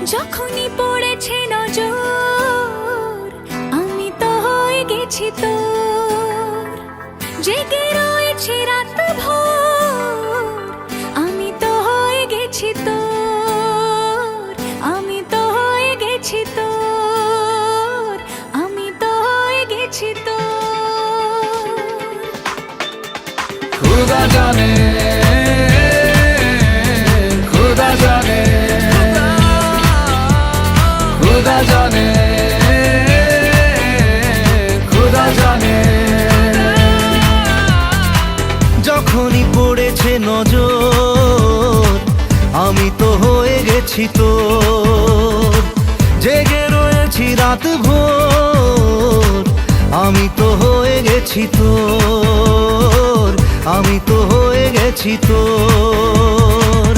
যখনই পড়েছে নজর আমি তো হয়ে গেছি তোর। জেগে রয়েছে রাত ভোর আমি তো হয়ে গেছি তোর। আমি তো হয়ে গেছি তোর। আমি তো হয়ে গেছি তোর। खुदा जाने खुदा जाने खुदा जाने खुदा जाने যখনই পড়েছে নজর আমি তো হয়ে গেছি তোর। জেগে রয়েছি রাত ভোর আমি তো হয়ে গেছি তোর। আমি তো হয়ে গেছি তোর।